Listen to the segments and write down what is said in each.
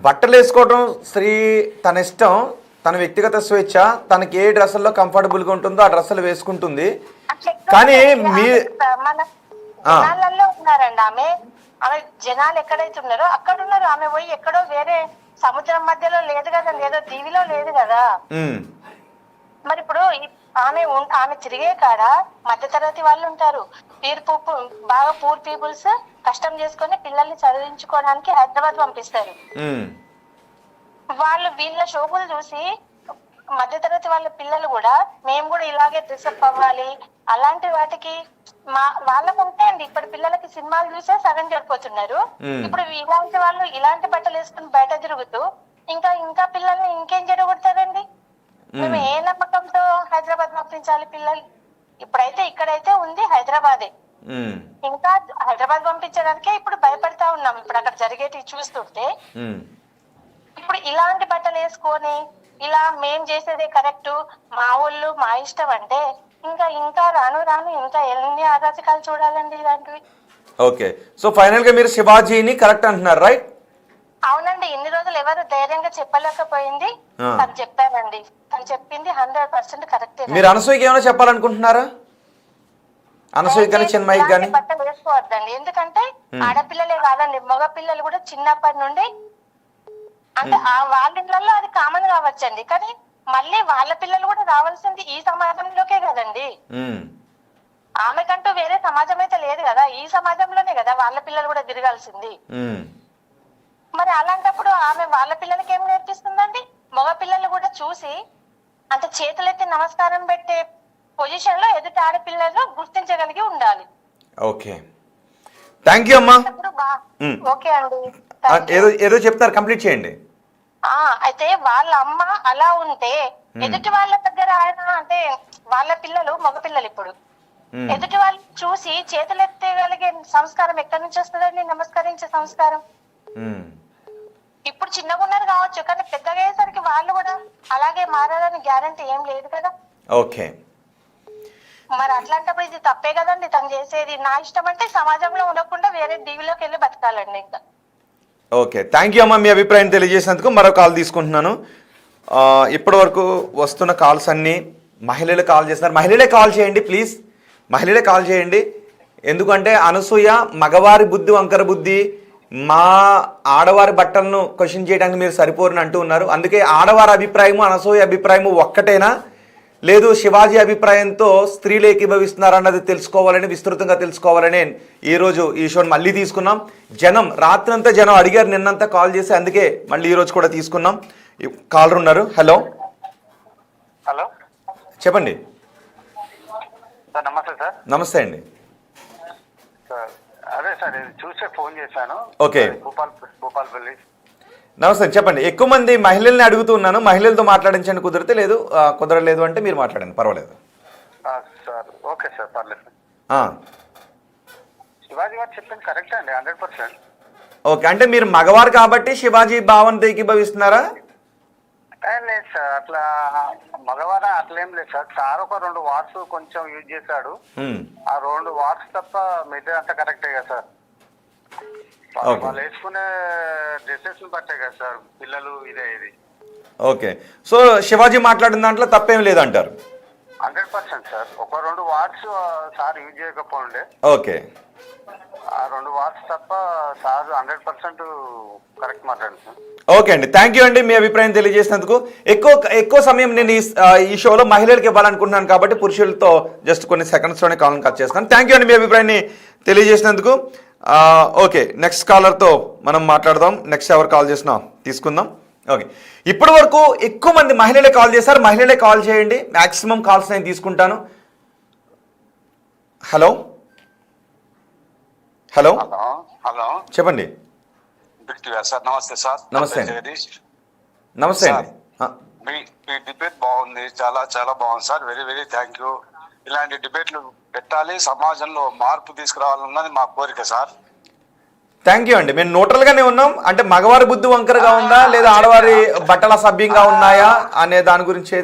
బట్టలు వేసుకోవడం స్త్రీ తన ఇష్టం, తన వ్యక్తిగత స్వేచ్ఛ. తనకి ఏ డ్రెస్సుల్లో కంఫర్టబుల్గా ఉంటుందో ఆ డ్రెస్సులు వేసుకుంటుంది. కానీ మీ మన జనాలలో ఉన్నారండి ఆమె ఆమె జనాలు ఎక్కడైతే ఉన్నారో అక్కడ ఉన్నారు. ఆమె పోయి ఎక్కడో వేరే సముద్రం మధ్యలో లేదు కదండి, ఏదో దీవిలో లేదు కదా. మరి ఇప్పుడు ఆమె తిరిగే కాడ మధ్యతరగతి వాళ్ళు ఉంటారు, బాగా పూర్ పీపుల్స్ కష్టం చేసుకొని పిల్లల్ని చదివించుకోవడానికి హైదరాబాద్ పంపిస్తారు. వాళ్ళు వీళ్ళ షోకులు చూసి మధ్యతరగతి వాళ్ళ పిల్లలు కూడా మేము కూడా ఇలాగే డ్రెస్అప్ అవ్వాలి అలాంటి వాటికి వాళ్ళకు ఉంటాయండి. ఇప్పుడు పిల్లలకి సినిమాలు చూసే సగం జరిపోతున్నారు. ఇప్పుడు ఇలాంటి వాళ్ళు ఇలాంటి బట్టలు వేసుకుని బయట తిరుగుతూ ఇంకా ఇంకా పిల్లల్ని ఇంకేం జరగొడతారండి. మేము ఏ నమ్మకంతో హైదరాబాద్ పంపించాలి పిల్లలు? ఇప్పుడైతే ఇక్కడైతే ఉంది హైదరాబాదే, ఇంకా హైదరాబాద్ పంపించడానికే ఇప్పుడు భయపడతా ఉన్నాం. ఇప్పుడు అక్కడ జరిగేటివి చూస్తుంటే ఇప్పుడు ఇలాంటి బట్టలు వేసుకొని ఇలా మేం చేసేదే కరెక్ట్, మా ఊళ్ళు మా ఇష్టం అంటే ఇంకా ఇంకా రాను రాను ఇంకా ఎన్ని అరాచకాలు చూడాలండి ఇలాంటివి. ఓకే, సో ఫైనల్ గా మీరు శివాజీని కరెక్ట్ అంటున్నారు, రైట్? అవునండి, ఇన్ని రోజులు ఎవరు ధైర్యంగా చెప్పలేకపోయింది, తను చెప్పారండి. తను చెప్పింది 100% కరెక్టే. మీరు అనసూయకి ఏమైనా చెప్పాలనుకుంటున్నారా? అనసూయ కానీ చిన్మయ్యకి కానీ బట్టలు వేసుకోవద్దండి. ఎందుకంటే ఆడపిల్లలే కాదండి, మగ పిల్లలు కూడా చిన్నప్పటి నుండి అంటే వాళ్ళ ఇళ్లలో అది కామన్ కావచ్చండి, కానీ మళ్ళీ వాళ్ళ పిల్లలు కూడా రావాల్సింది ఈ సమాజంలోకే కదండి. ఆమెకంటూ వేరే సమాజం అయితే లేదు కదా, ఈ సమాజంలోనే కదా వాళ్ళ పిల్లలు కూడా తిరగాల్సింది. మరి అలాంటప్పుడు ఆమె వాళ్ళ పిల్లలకి ఏం నేర్పిస్తుందండి? మగ పిల్లలు కూడా చూసి అంటే చేతులెత్తి నమస్కారం పెట్టే పొజిషన్ లో ఎదుటి ఆడపిల్లలు గుర్తించగలిగి ఉండాలి. ఓకే, థ్యాంక్ యూ అమ్మా. ఓకే అండి, ఏదో చెప్తారు, కంప్లీట్ చేయండి. అయితే వాళ్ళ అమ్మ అలా ఉంటే ఎదుటి వాళ్ళ దగ్గర ఆయన అంటే వాళ్ళ పిల్లలు మగ పిల్లలు ఇప్పుడు ఎదుటి వాళ్ళు చూసి చేతులెత్తగలిగే సంస్కారం ఎక్కడి నుంచి వస్తుందండి? నమస్కరించే సంస్కారం. ఇప్పుడు చిన్నగా ఉన్నారు కావచ్చు, కానీ పెద్దగా అయ్యేసరికి వాళ్ళు కూడా అలాగే మారాలని గ్యారంటీ ఏం లేదు కదా. ఓకే, మరి అట్లాంటప్పుడు ఇది తప్పే కదండి తను చేసేది. నా ఇష్టం అంటే సమాజంలో ఉండకుండా వేరే దీవిలోకి వెళ్ళి బతకాలండి ఇంకా. ఓకే, థ్యాంక్ యూ అమ్మా మీ అభిప్రాయం తెలియజేసినందుకు. మరో కాల్ తీసుకుంటున్నాను. ఇప్పటి వరకు వస్తున్న కాల్స్ అన్నీ మహిళలు కాల్ చేస్తున్నారు. మహిళలే కాల్ చేయండి ప్లీజ్, మహిళలే కాల్ చేయండి. ఎందుకంటే అనసూయ మగవారి బుద్ధి వంకర బుద్ధి, మా ఆడవారి బట్టలను క్వశ్చన్ చేయడానికి మీరు సరిపోరని అంటూ ఉన్నారు. అందుకే ఆడవారి అభిప్రాయము అనసూయ అభిప్రాయము ఒక్కటేనా, లేదు శివాజీ అభిప్రాయంతో స్త్రీలు ఏకీభవిస్తున్నారన్నది తెలుసుకోవాలని, విస్తృతంగా తెలుసుకోవాలని ఈరోజు ఈ షోని మళ్ళీ తీసుకున్నాం. జనం రాత్రంతా జనం అడిగారు, నిన్నంతా కాల్ చేసి, అందుకే మళ్ళీ ఈరోజు కూడా తీసుకున్నాం. కాలర్ ఉన్నారు. హలో హలో, చెప్పండి సార్. నమస్తే సార్. నమస్తే అండి. సార్ అదే సార్ చూసే ఫోన్ చేశాను. ఓకే, భూపాల్పల్లి. నమస్తే, చెప్పండి. ఎక్కువ మంది మహిళల్ని అడుగుతున్నాను, మహిళలతో మాట్లాడించండి. కుదిరితే, లేదు కుదరలేదు అంటే మీరు మాట్లాడండి, పర్వాలేదు. సార్ ఓకే సార్, పర్లేదు. శివాజీ గారు చెప్పింది కరెక్ట్ అండి, 100%. ఓకే, అంటే మీరు మగవారు కాబట్టి శివాజీ భావనతో ఏకీభవిస్తున్నారా? లేదు సార్, అట్లా మగవారా అట్లేం లేదు సార్. సార్ ఒక 2 వాట్స్ కొంచెం యూజ్ చేశాడు, ఆ 2 వాట్స్ తప్ప మిగతా అంతా కరెక్టే కదా సార్. వాళ్ళు వేసుకునే డ్రెస్సెస్ బట్టే కదా సార్ పిల్లలు ఇదే ఇది. ఓకే, సో శివాజీ మాట్లాడిన దాంట్లో తప్పేం లేదంటారు? 100% సార్. ఒక 2 వాట్స్ సార్ యూజ్ చేయకపోండే. ఓకే, ఆ 2 వాట్స్ తప్ప సార్ 100% కరెక్ట్ మాట్లాడండి సార్. ఓకే అండి, థ్యాంక్ యూ అండి మీ అభిప్రాయం తెలియజేసినందుకు. ఎక్కువ సమయం నేను ఈ షోలో మహిళలకు ఇవ్వాలనుకుంటున్నాను కాబట్టి పురుషులతో జస్ట్ కొన్ని సెకండ్స్లోనే కాల్ కట్ చేస్తాను. థ్యాంక్ యూ అండి మీ అభిప్రాయాన్ని తెలియజేసినందుకు. ఓకే, నెక్స్ట్ కాలర్తో మనం మాట్లాడదాం. నెక్స్ట్ ఎవరు కాల్ చేసినా తీసుకుందాం. ఓకే, ఇప్పటి వరకు ఎక్కువ మంది మహిళలే కాల్ చేశారు, మహిళలే కాల్ చేయండి. మ్యాక్సిమం కాల్స్ నేను తీసుకుంటాను. హలో హలో హలో, చెప్పండి. సార్ నమస్తే సార్. నమస్తే నమస్తే అండి. మీ డిబేట్ బాగుంది, చాలా చాలా బాగుంది sir. Very very thank you. ఇలాంటి డిబేట్లు పెట్టాలి, సమాజంలో మార్పు తీసుకురావాలన్నది మా కోరిక సార్. థ్యాంక్ యూ అండి. మేము న్యూట్రల్గానే ఉన్నాం. అంటే మగవారి బుద్ధి వంకరగా ఉందా లేదా ఆడవారి బట్టల సభ్యంగా ఉన్నాయా అనే దాని గురించి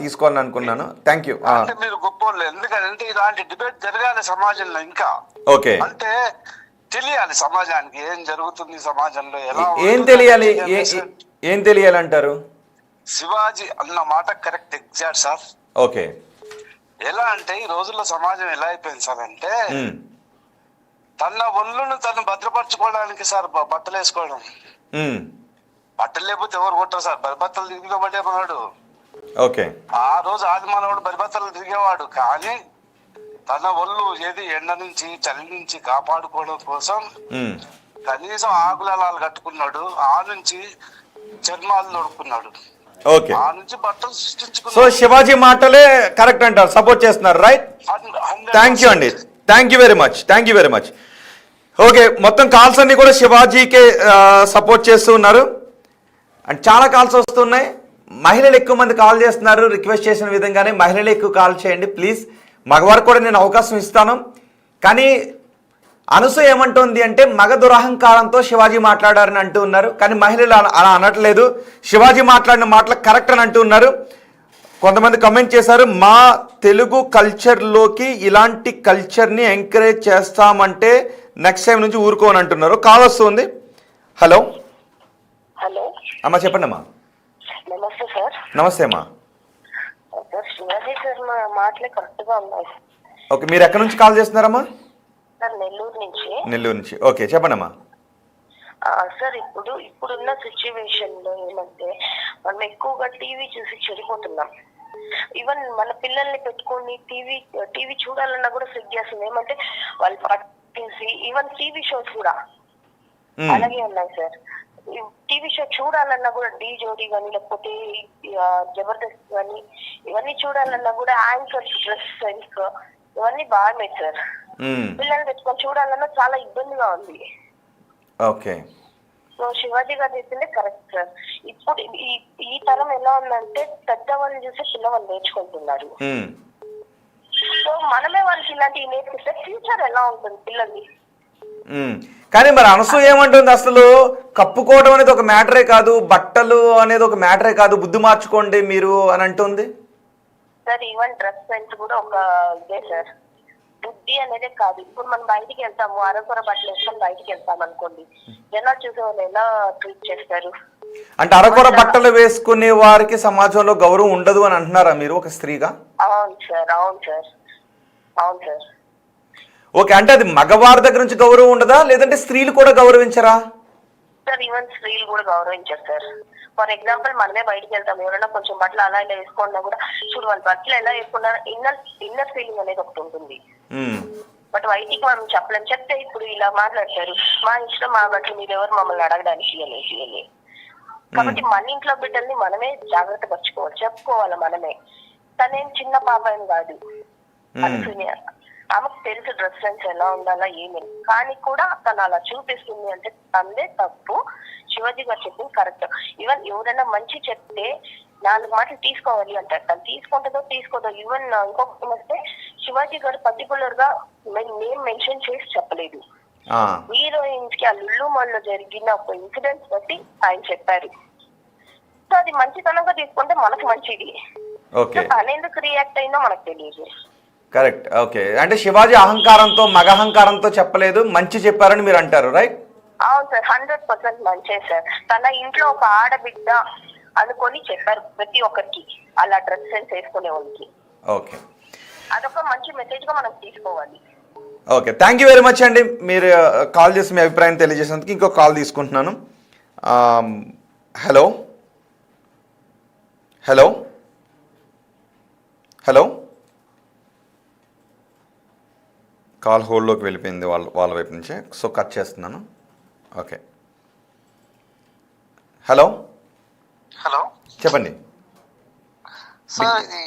తీసుకోవాలని అనుకున్నాను. Thank you. మీరు గొప్ప, ఎందుకంటే ఇలాంటి డిబేట్ జరగాలి సమాజంలో ఇంకా. ఓకే, అంటే తెలియాలి సమాజానికి ఏం జరుగుతుంది సమాజంలో ఎలా ఏం ఉంటుంది తెలియాలి అనేది ఏం తెలియాలంటారు? శివాజీ అన్న మాట కరెక్ట్ ఎగ్జాక్ట్ సార్. ఓకే. ఎలా అంటే ఈ రోజుల్లో సమాజం ఎలా అయిపోయింది సార్ అంటే తన ఒళ్ళును తను భద్రపరచుకోవడానికి సార్ బట్టలు వేసుకోవడం. బట్టలు లేకపోతే ఎవరు కొట్టరు సార్. బరిబత్తలు తిరిగినబట్టే మనవాడు. ఓకే. ఆ రోజు ఆదిమానవుడు బరిబత్తలు తిరిగేవాడు, కానీ తన ఒళ్ళు ఏది ఎండ నుంచి చలి నుంచి కాపాడుకోవడం కోసం కనీసం ఆకులాలు కట్టుకున్నాడు, ఆ నుంచి చర్మాలు తొడుక్కున్నాడు, ఓకే, ఆ నుంచి బట్టలు సృష్టించుకున్నాడు. సో శివాజీ మాటలే కరెక్ట్ అంటారు, సపోర్ట్ చేస్తున్నారు, రైట్? థ్యాంక్ యూ అండి, thank you very much, thank you very much. Okay, మొత్తం కాల్స్ అన్ని కూడా శివాజీకే సపోర్ట్ చేస్తూ ఉన్నారు. అండ్ చాలా కాల్స్ వస్తున్నాయి. మహిళలు ఎక్కువ మంది కాల్ చేస్తున్నారు. రిక్వెస్ట్ చేసిన విధంగానే మహిళలు ఎక్కువ కాల్ చేయండి ప్లీజ్. మగవారికి కూడా నేను అవకాశం ఇస్తాను. కానీ అనసూయ ఏమంటుంది అంటే మగ దురహంకారంతో శివాజీ మాట్లాడారని అంటూ ఉన్నారు. కానీ మహిళలు అలా అనట్లేదు. శివాజీ మాట్లాడిన మాటలు కరెక్ట్ అని అంటూ ఉన్నారు. కొంతమంది కమెంట్ చేశారు, మా తెలుగు కల్చర్లోకి ఇలాంటి కల్చర్ని ఎంకరేజ్ చేస్తామంటే నెక్స్ట్ టైం నుంచి ఊరుకోని అంటున్నారు. కాల్ వస్తుంది. హలో. హలో అమ్మా చెప్పండి అమ్మా. నమస్తే సార్. నమస్తే అమ్మా. సార్ శివాజీ సార్ మా మాటలే కరెక్ట్ గా ఉన్నాయి. ఓకే, మీరు ఎక్కడి నుంచి కాల్ చేస్తున్నారమ్మా? సార్ నెల్లూరు నుంచి. నెల్లూరు నుంచి. ఓకే చెప్పండి అమ్మా. సార్ ఇప్పుడున్న సిచ్యువేషన్ లో ఏమంటే మనం ఎక్కువగా టీవీ చూసి చెడిపోతున్నాం. ఈవెన్ మన పిల్లల్ని పెట్టుకొని టీవీ చూడాలన్నా కూడా సిగ్గేస్తుంది. ఏమంటే వాళ్ళు పట్టేసి ఈవెన్ టీవీ షోస్ కూడా అలాగే ఉన్నాయి సార్. టీవీ షో చూడాలన్నా కూడా ఢీ జోడీ కానీ లేకపోతే జబర్దస్త్ కానీ ఇవన్నీ చూడాలన్నా కూడా యాంకర్స్ డ్రెస్ సెన్స్ ఇవన్నీ బాగున్నాయి సార్. పిల్లల్ని పెట్టుకొని చూడాలన్నా చాలా ఇబ్బందిగా ఉంది. ఓకే. సో శివాజీ గారు చెప్పిందే కరెక్ట్ సార్. ఇప్పుడు ఈ తరం ఎలా ఉందంటే పెద్దవాళ్ళని చూసి పిల్లవాళ్ళు నేర్చుకుంటున్నారు. సో మనమే వాళ్ళకి ఇలాంటివి నేర్పిస్తే ఫ్యూచర్ ఎలా ఉంటుంది పిల్లల్ని. కానీ మరి అనసూయ ఏమంటుంది, అసలు కప్పుకోవడం అనేది ఒక మ్యాటరే కాదు, బట్టలు అనేది ఒక మ్యాటరే కాదు, బుద్ధి మార్చుకోండి మీరు అని అంటుంది సార్. ఈవెన్ డ్రెస్ సెన్స్ కూడా ఒక ఇదే సార్. బుద్ధి అనేదే కాదు. ఇప్పుడు మనం బయటికి వెళ్తాము, అరకొర బట్టలు వేసుకొని బయటికి వెళ్తాం అనుకోండి, జనాలు చూసే వాళ్ళు ఎలా ట్రీట్ చేస్తారు? అంటే అరకొర బట్టలు వేసుకునే వారికి సమాజంలో గౌరవం ఉండదు అని అంటున్నారా మీరు ఒక స్త్రీగా? అవును సార్, అవును సార్, అవును సార్. ఓకే, అంటే అది మగవారి దగ్గర నుంచి గౌరవం ఉండదా, లేదంటే స్త్రీలు కూడా గౌరవించరా? సార్ ఈవెన్ స్త్రీలు కూడా గౌరవించారు సార్. ఫర్ ఎగ్జాంపుల్ మనమే బయటికి వెళ్తాం, ఎవరైనా కొంచెం బట్టలు అలా ఇలా వేసుకున్నా కూడా చూడు వాళ్ళు బట్టలు ఎలా వేసుకున్నారో ఇన్నర్ ఫీలింగ్ అనేది ఒకటి ఉంటుంది. బట్ బయటికి మనం చెప్పలేం. చెప్తే ఇప్పుడు ఇలా మాట్లాడతారు, మా ఇష్టం మా బట్టలు మీరు ఎవరు మమ్మల్ని అడగడానికి అని. కాబట్టి మన ఇంట్లో బిడ్డల్ని మనమే జాగ్రత్త పరచుకోవాలి, చెప్పుకోవాలి మనమే. తనేం చిన్న పాప ఏం కాదు, అనుకునే ఆమెకు తెలుసు డ్రెస్ సెన్స్ ఎలా ఉండాలా ఏమి. కానీ కూడా తను అలా చూపిస్తుంది అంటే తనదే తప్పు. శివాజీ గారు చెప్పింది కరెక్ట్. ఈవెన్ ఎవరైనా మంచి చెప్తే 4 మాటలు తీసుకోవాలి అంటారు, తను తీసుకుంటుందో తీసుకోదో. ఈవెన్ ఇంకొకటి వస్తే శివాజీ గారు పర్టికులర్ గా నేమ్ మెన్షన్ చేసి చెప్పలేదు. హీరోయిన్స్ కి ఆ లుల్లు మాల్లో జరిగిన ఒక ఇన్సిడెంట్స్ బట్టి ఆయన చెప్పారు. సో అది మంచితనంగా తీసుకుంటే మనకు మంచిది. తనెందుకు రియాక్ట్ అయిందో మనకు తెలియదు. కరెక్ట్. ఓకే, అంటే శివాజీ అహంకారంతో మగ అహంకారంతో చెప్పలేదు, మంచి చెప్పారని మీరు అంటారు, రైట్? అవును సార్, 100% మంచి సార్. తన ఇంట్లో ఒక ఆడబిడ్డ అనుకొని చెప్పారు ప్రతి ఒక్కరికి, అలా డ్రెస్ సెన్స్ వేసుకునే వాళ్ళకి. ఓకే, అదొక మంచి మెసేజ్ గా మనం తీసుకోవాలి. Okay, thank you very much అండి. మీరు కాల్ చేసి మీ అభిప్రాయం తెలియజేసినందుకు. ఇంకో కాల్ తీసుకుంటున్నాను. హలో హలో హలో కాల్ హోల్డ్లోకి వెళ్ళిపోయింది వాళ్ళ వైపు నుంచే, సో కట్ చేస్తున్నాను. ఓకే, హలో హలో చెప్పండి. సార్ ఇది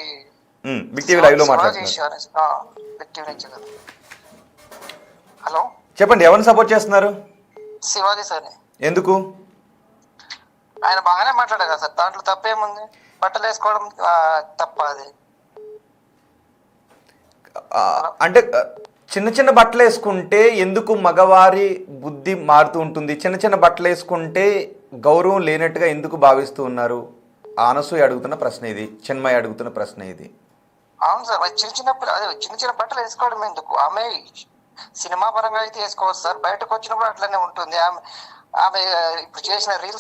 బిగ్ టీవీ లైవ్లో మాట్లాడుతున్నారు. హలో చెప్పండి, ఎవరిని సపోర్ట్ చేస్తున్నారు? శివాజీ సార్. ఎందుకు? ఆయన బాగానే మాట్లాడారు కదా సార్, దాంట్లో తప్పేముంది? బట్టలు వేసుకోవడం తప్ప అది? అంటే చిన్న చిన్న బట్టలు వేసుకుంటే ఎందుకు మగవారి బుద్ధి మారుతూ ఉంటుంది? చిన్న చిన్న బట్టలు వేసుకుంటే గౌరవం లేనట్టుగా ఎందుకు భావిస్తూ ఉన్నారు? అనసూయ అడుగుతున్న ప్రశ్న ఇది, చిన్మయ్య అడుగుతున్న ప్రశ్న ఇది. అవును సార్, చిన్న చిన్న బట్టలు వేసుకోవడం ఎందుకు? ఆమె సినిమా పరంగా అయితే వేసుకోవచ్చు సార్, బయటకు వచ్చినప్పుడు అట్లనే ఉంటుంది. ఆమె ఇప్పుడు చేసిన రీల్స్